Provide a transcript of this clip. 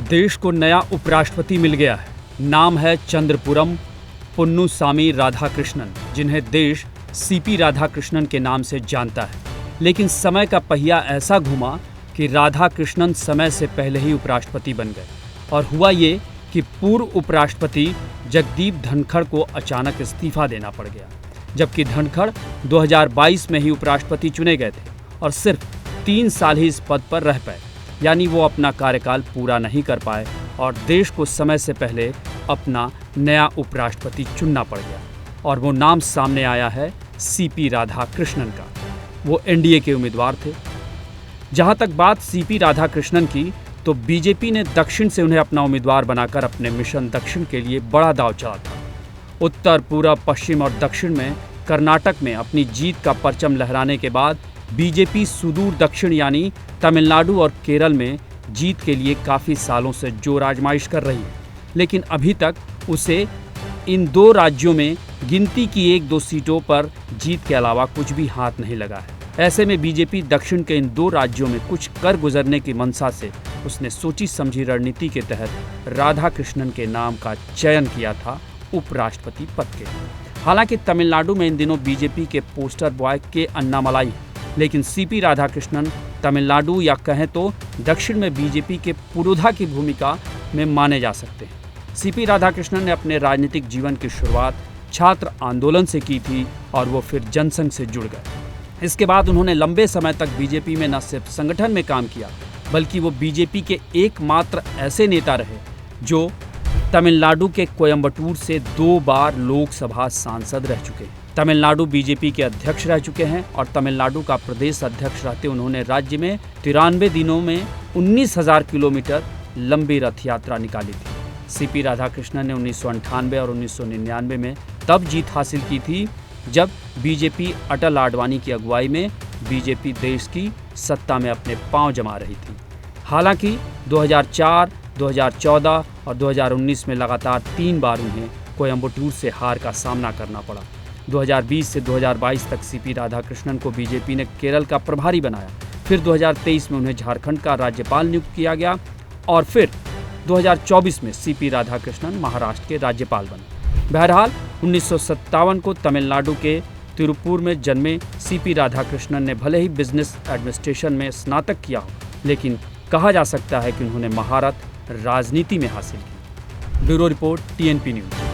देश को नया उपराष्ट्रपति मिल गया है। नाम है चंद्रपुरम पुन्नुसामी राधाकृष्णन, जिन्हें देश सीपी राधाकृष्णन के नाम से जानता है। लेकिन समय का पहिया ऐसा घुमा कि राधाकृष्णन समय से पहले ही उपराष्ट्रपति बन गए। और हुआ ये कि पूर्व उपराष्ट्रपति जगदीप धनखड़ को अचानक इस्तीफा देना पड़ गया, जबकि धनखड़ 2022 में ही उपराष्ट्रपति चुने गए थे और सिर्फ 3 साल ही इस पद पर रह पाए। यानी वो अपना कार्यकाल पूरा नहीं कर पाए और देश को समय से पहले अपना नया उपराष्ट्रपति चुनना पड़ गया। और वो नाम सामने आया है सीपी राधाकृष्णन का। वो एनडीए के उम्मीदवार थे। जहां तक बात सीपी राधाकृष्णन की, तो बीजेपी ने दक्षिण से उन्हें अपना उम्मीदवार बनाकर अपने मिशन दक्षिण के लिए बड़ा दांव चढ़ा था। उत्तर, पूरब, पश्चिम और दक्षिण में कर्नाटक में अपनी जीत का परचम लहराने के बाद बीजेपी सुदूर दक्षिण यानी तमिलनाडु और केरल में जीत के लिए काफ़ी सालों से जोर आजमाइश कर रही है। लेकिन अभी तक उसे इन 2 राज्यों में गिनती की 1-2 सीटों पर जीत के अलावा कुछ भी हाथ नहीं लगा है। ऐसे में बीजेपी दक्षिण के इन 2 राज्यों में कुछ कर गुजरने की मंशा से उसने सोची समझी रणनीति के तहत राधाकृष्णन के नाम का चयन किया था उपराष्ट्रपति पद के। हालांकि तमिलनाडु में इन दिनों बीजेपी के पोस्टर बॉय के अन्नामलाई हैं, लेकिन सीपी राधाकृष्णन तमिलनाडु या कहें तो दक्षिण में बीजेपी के पुरोधा की भूमिका में माने जा सकते हैं। सीपी राधाकृष्णन ने अपने राजनीतिक जीवन की शुरुआत छात्र आंदोलन से की थी और वो फिर जनसंघ से जुड़ गए। इसके बाद उन्होंने लंबे समय तक बीजेपी में न सिर्फ संगठन में काम किया, बल्कि वो बीजेपी के एकमात्र ऐसे नेता रहे जो तमिलनाडु के कोयम्बटूर से 2 बार लोकसभा सांसद रह चुके हैं। तमिलनाडु बीजेपी के अध्यक्ष रह चुके हैं और तमिलनाडु का प्रदेश अध्यक्ष रहते उन्होंने राज्य में 93 दिनों में 19,000 किलोमीटर लंबी रथ यात्रा निकाली थी। सीपी राधाकृष्णन ने 1998 और 1999 में तब जीत हासिल की थी जब बीजेपी अटल आडवाणी की अगुवाई में बीजेपी देश की सत्ता में अपने पांव जमा रही थी। हालांकि 2004, 2014 और 2019 में लगातार 3 बार उन्हें कोयम्बटूर से हार का सामना करना पड़ा। 2020 से 2022 तक सीपी राधाकृष्णन को बीजेपी ने केरल का प्रभारी बनाया। फिर 2023 में उन्हें झारखंड का राज्यपाल नियुक्त किया गया और फिर 2024 में सीपी राधाकृष्णन महाराष्ट्र के राज्यपाल बने। बहरहाल 1957 को तमिलनाडु के तिरुपुर में जन्मे सीपी राधाकृष्णन ने भले ही बिजनेस एडमिनिस्ट्रेशन में स्नातक किया हो, लेकिन कहा जा सकता है कि उन्होंने महारत राजनीति में हासिल की। Bureau report, TNP news.